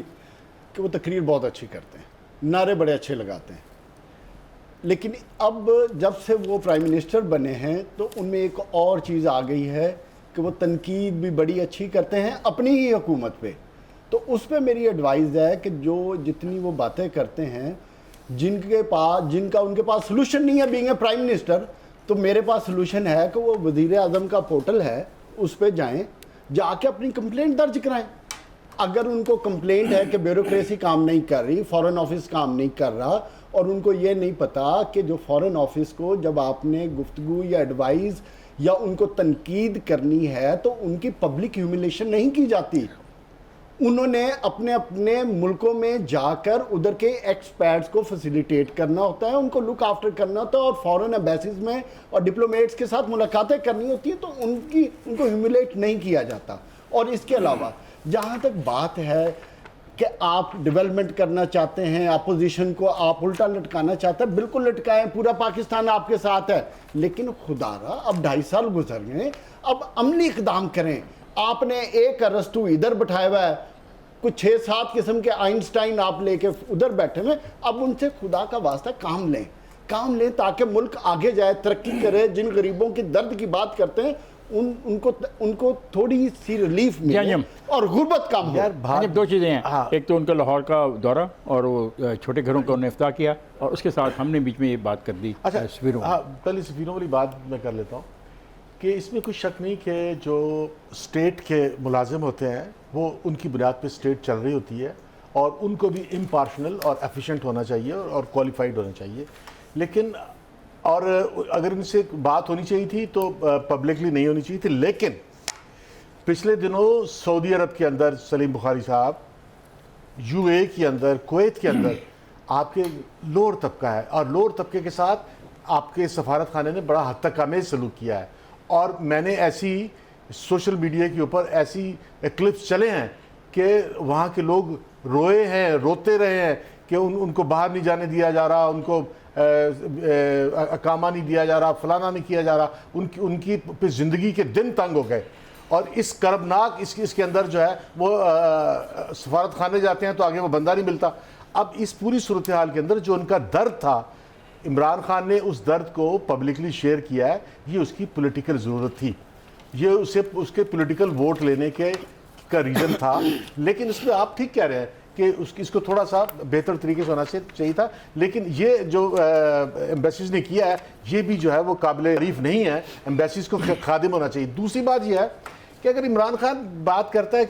कि वो तकरीर बहुत अच्छी करते हैं, नारे बड़े अच्छे लगाते हैं, लेकिन अब जब से वो प्राइम मिनिस्टर बने हैं तो उनमें एक और चीज़ आ गई है कि वो तनकीद भी बड़ी अच्छी करते हैं अपनी ही हुकूमत पे। तो उस पर मेरी एडवाइस है कि जो जितनी वो बातें करते हैं, जिनका उनके पास सलूशन नहीं है बीइंग ए प्राइम मिनिस्टर, तो मेरे पास सलूशन है कि वो वज़ीर आज़म का पोर्टल है, उस पर जाएँ, जाके अपनी कंप्लेंट दर्ज कराएं। अगर उनको कंप्लेंट है कि ब्यूरोक्रेसी काम नहीं कर रही, फॉरेन ऑफिस काम नहीं कर रहा, और उनको ये नहीं पता कि जो फॉरेन ऑफिस को जब आपने गुफ्तगू या एडवाइस या उनको तनकीद करनी है तो उनकी पब्लिक ह्यूमिलेशन नहीं की जाती। उन्होंने अपने अपने मुल्कों में जाकर उधर के एक्सपर्ट्स को फैसिलिटेट करना होता है, उनको लुक आफ्टर करना होता है, और फॉरेन एम्बेसीज में और डिप्लोमेट्स के साथ मुलाकातें करनी होती हैं, तो उनको ह्यूमिलेट नहीं किया जाता। और इसके अलावा जहाँ तक बात है कि आप डेवलपमेंट करना चाहते हैं, अपोजिशन को आप उल्टा लटकाना चाहते हैं, बिल्कुल लटकाएं, पूरा पाकिस्तान आपके साथ है, लेकिन खुदारा अब 2.5 साल गुजर गए, अब अमली इक़दाम करें। आपने एक अरस्तू इधर बैठाया हुआ है, कुछ 6-7 किस्म के आइंस्टाइन आप लेके उधर बैठे हुए, अब उनसे खुदा का वास्ता काम लें ताकि मुल्क आगे जाए, तरक्की करे। जिन गरीबों की दर्द की बात करते हैं उनको थोड़ी सी रिलीफ मिले और गुर्बत कम हो। यार 2 चीज़ें हैं, हाँ। एक तो उनका लाहौर का दौरा और वो छोटे घरों का उन्होंने इफ्ताह किया, और उसके साथ हमने बीच में ये बात कर दी अच्छा सफीरों। हाँ, पहले सफीरों वाली बात मैं कर लेता हूँ कि इसमें कोई शक नहीं कि जो स्टेट के मुलाजिम होते हैं वो उनकी बुनियाद पे स्टेट चल रही होती है, और उनको भी इम्पार्शनल और एफिशिएंट होना चाहिए और क्वालिफाइड होना चाहिए। लेकिन और अगर इनसे बात होनी चाहिए थी तो पब्लिकली नहीं होनी चाहिए थी। लेकिन पिछले दिनों सऊदी अरब के अंदर सलीम बुखारी साहब, यूए के अंदर, कुवैत के अंदर आपके लोअर तबका है, और लोअर तबके के साथ आपके सफारत खाने ने बड़ा हद तक आमेज सलूक किया है। और मैंने ऐसी सोशल मीडिया के ऊपर ऐसी क्लिप्स चले हैं कि वहाँ के लोग रोते रहे हैं कि उनको बाहर नहीं जाने दिया जा रहा, उनको अकामा नहीं दिया जा रहा, फलाना नहीं किया जा रहा, उनकी ज़िंदगी के दिन तंग हो गए। और इस करबनाक इसके अंदर जो है वो सफारत खाने जाते हैं तो आगे वो बंदा नहीं मिलता। अब इस पूरी सूरत हाल के अंदर जो उनका दर्द था, इमरान खान ने उस दर्द को पब्लिकली शेयर किया है। ये उसकी पॉलिटिकल ज़रूरत थी, ये उसके पॉलिटिकल वोट लेने का रीज़न था। लेकिन इसमें आप ठीक कह रहे हैं कि इसको थोड़ा सा बेहतर तरीके से होना चाहिए था। लेकिन ये जो एम्बेसीज ने किया है, ये भी जो है वो काबिल तारीफ नहीं है। एम्बेसीज को खादिम होना चाहिए। दूसरी बात यह है कि अगर इमरान खान बात करता है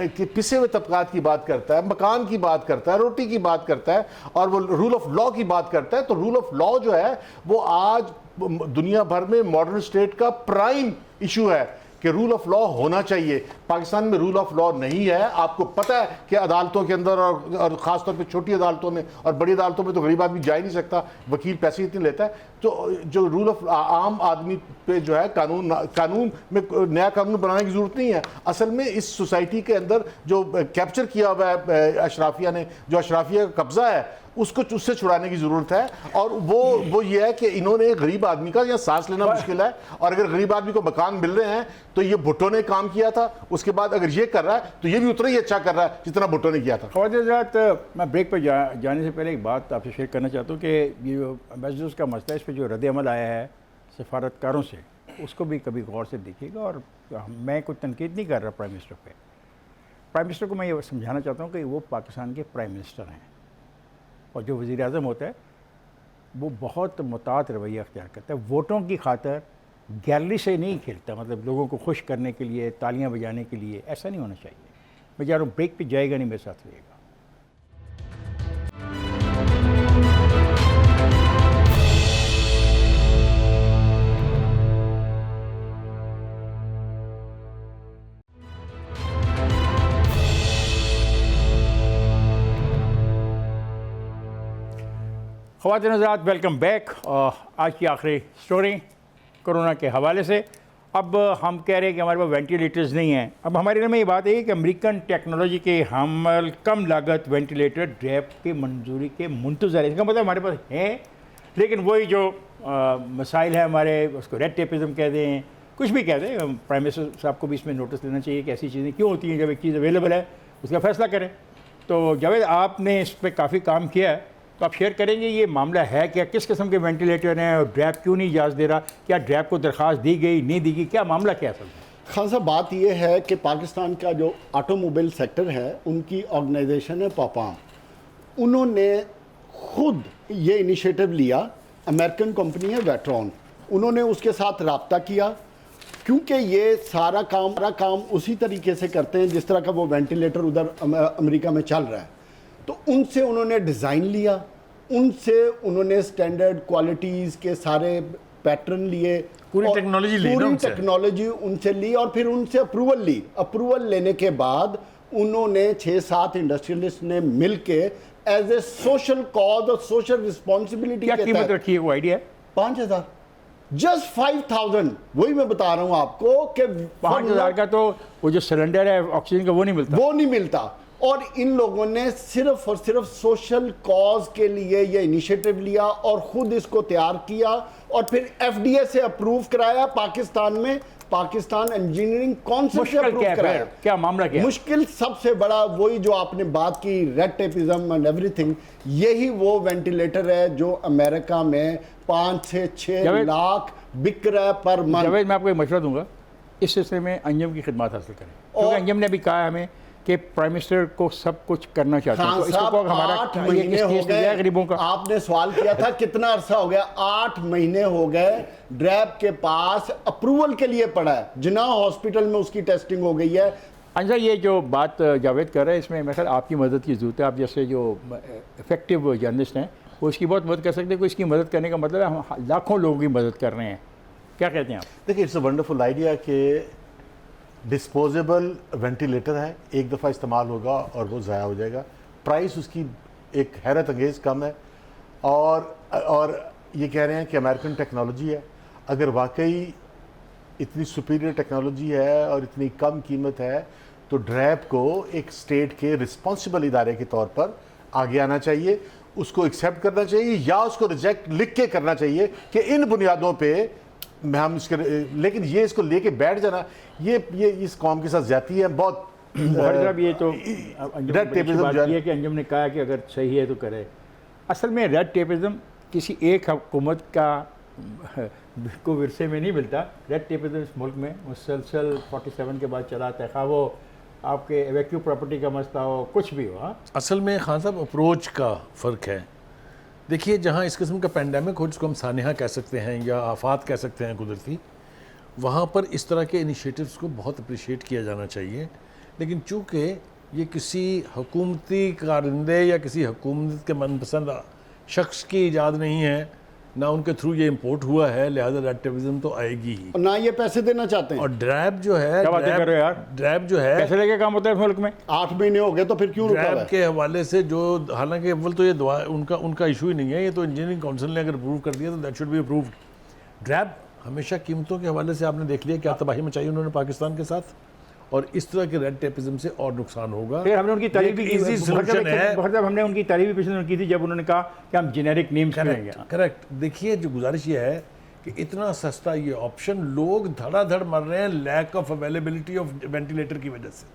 कि पिसे हुए तबकात की बात करता है, मकान की बात करता है, रोटी की बात करता है, और वो रूल ऑफ लॉ की बात करता है, तो रूल ऑफ लॉ जो है वो आज दुनिया भर में मॉडर्न स्टेट का प्राइम इशू है कि रूल ऑफ लॉ होना चाहिए। पाकिस्तान में रूल ऑफ लॉ नहीं है। आपको पता है कि अदालतों के अंदर और ख़ासतौर पे छोटी अदालतों में और बड़ी अदालतों में तो गरीब आदमी जा ही नहीं सकता, वकील पैसे इतने लेता है। तो जो रूल ऑफ आम आदमी पे जो है कानून में नया कानून बनाने की ज़रूरत नहीं है। असल में इस सोसाइटी के अंदर जो कैप्चर किया हुआ है अशराफिया ने, जो अशराफिया का कब्ज़ा है, उसको उससे छुड़ाने की ज़रूरत है। और वो ये है कि इन्होंने गरीब आदमी का यहाँ सांस लेना मुश्किल है, और अगर गरीब आदमी को मकान मिल रहे हैं तो ये भुट्टो ने काम किया था, उसके बाद अगर ये कर रहा है तो ये भी उतना ही अच्छा कर रहा है जितना भुट्टो ने किया था। ख़वातीन, मैं ब्रेक पर जाने से पहले एक बात आपसे शेयर करना चाहता हूँ कि ये जो एम्बेसडर्स का मसला है, इस पर जो रद्द-ए-अमल आया है सफारतकारों से, उसको भी कभी गौर से देखिएगा। और मैं कोई तनकीद नहीं कर रहा प्राइम मिनिस्टर पे। प्राइम मिनिस्टर को मैं ये समझाना चाहता हूँ कि वो पाकिस्तान के प्राइम मिनिस्टर हैं, और जो वज़ीर आज़म होता है वो बहुत मुतात रवैया अख्तियार करता है। वोटों की खातर गैलरी से नहीं खेलता, मतलब लोगों को खुश करने के लिए, तालियां बजाने के लिए, ऐसा नहीं होना चाहिए। मैं जा रहा हूँ ब्रेक पे, जाएगा नहीं, मेरे साथ रहेगा। ख़वातीन हज़रात, वेलकम बैक। आज की आखिरी स्टोरी कोरोना के हवाले से। अब हम कह रहे हैं कि हमारे पास वेंटिलेटर्स नहीं हैं। अब हमारे लिए में ये बात है कि अमेरिकन टेक्नोलॉजी के हम कम लागत वेंटिलेटर ड्रैप के मंजूरी के मुंतज़र है। इसका मतलब हमारे पास है, लेकिन वही जो मसाइल है हमारे, उसको रेड टेपिज्म कह दें, कुछ भी कह दें, प्राइम मिनिस्टर साहब को भी इसमें नोटिस लेना चाहिए कि ऐसी चीज़ें क्यों होती हैं। जब एक चीज़ अवेलेबल है उसका फैसला करें। तो जावेद, आपने इस पर काफ़ी काम किया है, तो आप शेयर करेंगे ये मामला है क्या, किस किस्म के वेंटिलेटर हैं और ड्रैप क्यों नहीं इजाज़त दे रहा, क्या ड्रैप को दरख्वास्त दी गई नहीं दी गई, क्या मामला क्या असल में? खान साहब, बात यह है कि पाकिस्तान का जो ऑटोमोबाइल सेक्टर है, उनकी ऑर्गेनाइजेशन है पापाम, उन्होंने खुद ये इनिशिएटिव लिया। अमेरिकन कंपनी है वेट्रॉन, उन्होंने उसके साथ रब्ता किया, क्योंकि ये सारा काम उसी तरीके से करते हैं जिस तरह का वो वेंटिलेटर उधर अमेरिका में चल रहा है। तो उनसे उन्होंने डिज़ाइन लिया, उनसे उन्होंने स्टैंडर्ड क्वालिटीज़ के सारे पैटर्न लिए, पूरी टेक्नोलॉजी उनसे ली और फिर उनसे अप्रूवल ली। अप्रूवल लेने के बाद उन्होंने 6-7 इंडस्ट्रियलिस्ट ने मिलके एज ए सोशल कॉज और सोशल रिस्पॉन्सिबिलिटी क्या कीमत रखी है, वो आइडिया? 5,000, जस्ट 5,000। वही मैं बता रहा हूं आपको कि 5,000 का तो वो जो सिलेंडर है ऑक्सीजन का वो नहीं मिलता। और इन लोगों ने सिर्फ और सिर्फ सोशल कॉज के लिए ये इनिशिएटिव लिया और खुद इसको तैयार किया और फिर एफडीए से अप्रूव कराया पाकिस्तान में, पाकिस्तान इंजीनियरिंग काउंसिल से अप्रूव कराया। क्या मामला क्या? मुश्किल सबसे बड़ा वही जो आपने बात की, रेड टेपिज्म एंड एवरीथिंग, यही वो वेंटिलेटर है जो अमेरिका में 5 से 6 लाख बिक रहा है पर मंथ। जावेद, मैं आपको एक मशवरा दूंगा, इस सिलसिले में अंजुम की खिदमत हासिल करें, क्योंकि अंजुम ने भी कहा है हमें कि प्राइम मिनिस्टर को सब कुछ करना चाहते हैं। तो इसको हमारा 8 महीने हो गए गरीबों का। आपने सवाल किया था कितना अरसा हो गया, 8 महीने हो गए ड्रैप के पास अप्रूवल के लिए पड़ा है। जिन्ना हॉस्पिटल में उसकी टेस्टिंग हो गई है। अच्छा, ये जो बात जावेद कर रहे हैं, इसमें मेरे ख्याल आपकी मदद की ज़रूरत है। आप जैसे जो इफेक्टिव जर्नलिस्ट हैं वो इसकी बहुत मदद कर सकते हैं। कोई इसकी मदद करने का मतलब है हम लाखों लोगों की मदद कर रहे हैं। क्या कहते हैं आप? देखिए, इट्स अ वंडरफुल आइडिया कि डिस्पोजेबल वेंटिलेटर है, एक दफ़ा इस्तेमाल होगा और वो ज़ाया हो जाएगा। प्राइस उसकी एक हैरत अंगेज़ कम है और ये कह रहे हैं कि अमेरिकन टेक्नोलॉजी है। अगर वाकई इतनी सुपीरियर टेक्नोलॉजी है और इतनी कम कीमत है तो ड्रैप को एक स्टेट के रिस्पॉन्सिबल इदारे के तौर पर आगे आना चाहिए, उसको एक्सेप्ट करना चाहिए या उसको रिजेक्ट लिख के करना चाहिए कि इन बुनियादों पे हम इसके, लेकिन ये इसको लेके बैठ जाना, ये इस कौम के साथ ज्यादती है बहुत। साहब, ये तो रेड टेपिज्म ये कि अंजुम ने कहा कि अगर सही है तो करे। असल में रेड टेपिज्म किसी एक हुकूमत का को विरसे में नहीं मिलता। रेड टेपिज्म इस मुल्क में मुसलसल 47 के बाद चला आता है, खा वो आपके एवेक्यू प्रॉपर्टी का मसला हो, कुछ भी हो। असल में खान साहब अप्रोच का फ़र्क है। देखिए, जहाँ इस किस्म का पेंडेमिक हो, जिसको हम सानिहा कह सकते हैं या आफात कह सकते हैं कुदरती, वहाँ पर इस तरह के इनिशिएटिव्स को बहुत अप्रिशिएट किया जाना चाहिए। लेकिन चूँकि ये किसी हुकूमती कारिंदे या किसी हुकूमत के मनपसंद शख्स की ईजाद नहीं है, ना उनके थ्रू ये इंपोर्ट हुआ है, लिहाजा रेड टेपिज्म तो आएगी ही, और ना ये पैसे देना चाहते हैं। और ड्रैप जो है, क्या बातें कर रहे हो यार? ड्रैप जो है पैसे लेके काम होता है मुल्क में। 8 महीने हो गए तो फिर क्यों रुका हुआ ड्रैप है? के हवाले से जो, हालांकि अव्वल तो ये दुआ उनका इशू ही नहीं है, ये तो इंजीनियरिंग काउंसिल ने अगर अप्रूव कर दिया तो दैट शुड बी अप्रूव्ड। ड्रैप हमेशा कीमतों के हवाले से आपने देख लिया क्या तबाही मचाई उन्होंने पाकिस्तान के साथ, और इस तरह के रेड टेपिज्म से और नुकसान होगा। फिर हमने उनकी तारीफ भी की, इजी सॉल्यूशन है। हमने उनकी तारीफ भी पिछले की थी जब उन्होंने कहा कि हम जेनेरिक नेम्स करेंगे। करेक्ट। देखिए, जो गुजारिश ये है कि इतना सस्ता ये ऑप्शन, लोग धड़ाधड़ मर रहे हैं lack of availability of ventilator की वजह से।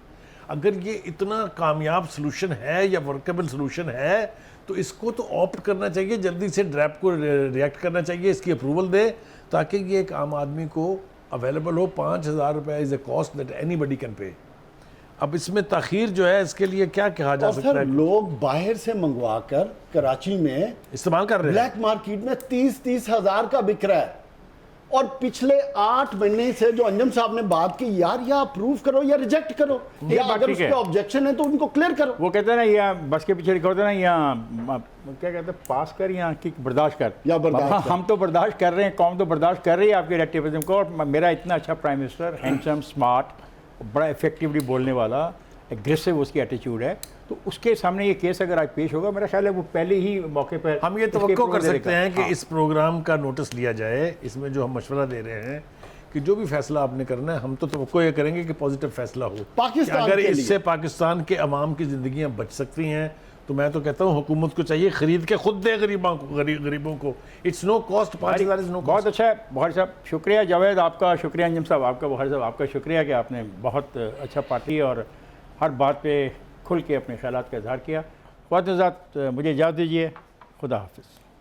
अगर ये इतना कामयाब सलूशन है या वर्केबल सलूशन है तो इसको तो ऑप्ट करना चाहिए, जल्दी से ड्रैप को रिएक्ट करना चाहिए, इसकी अप्रूवल दे ताकि ये एक आम आदमी को अवेलेबल हो। 5,000 रुपये is a cost that anybody can pay. अब इसमें ताखीर जो है इसके लिए क्या कहा जा सकता है? लोग बाहर से मंगवा कर कराची में इस्तेमाल कर रहे हैं, ब्लैक मार्केट में 30-30 हज़ार का बिक रहा है। और पिछले 8 महीने से जो अंजुम साहब ने बात की, यार या अप्रूव करो या रिजेक्ट करो, या अगर उसके ऑब्जेक्शन है तो उनको क्लियर करो। वो कहते हैं ना, या बस के पीछे लिखा होता है ना, या क्या कहते हैं, पास कर या किक बर्दाश्त कर, या बर्दाश्त। हम तो बर्दाश्त कर रहे हैं, कौम तो बर्दाश्त कर रही है आपके रेड टेपिज्म को। और मेरा इतना अच्छा प्राइम मिनिस्टर, हैंडसम, स्मार्ट, बड़ा इफेक्टिवली बोलने वाला, एग्रेसिव उसकी एटीट्यूड है, तो उसके सामने ये केस अगर आज पेश होगा, मेरा ख्याल है वो पहले ही मौके पर हम ये तवक्को कर सकते हैं कि इस प्रोग्राम का नोटिस लिया जाए। इसमें जो हम मशवरा दे रहे हैं कि जो भी फैसला आपने करना है हम तो ये करेंगे कि पॉजिटिव फैसला हो, पाकिस्तान कि अगर के लिए। इससे पाकिस्तान के अवाम की ज़िंदगियाँ बच सकती हैं तो मैं तो कहता हूँ हुकूमत को चाहिए खरीद के खुद दे गरीबों को। It's no cost, Pakistan is no बहुत कॉस्ट। अच्छा है बुखारी साहब, शुक्रिया जावेद आपका, शुक्रिया अंजुम साहब आपका, बुखारी साहब आपका शुक्रिया कि आपने बहुत अच्छा पार्टी और हर बात पे खुल के अपने ख्यालात का इजहार किया। ख्वातीन हज़रात, मुझे इजाज़त दीजिए, खुदा हाफिज़।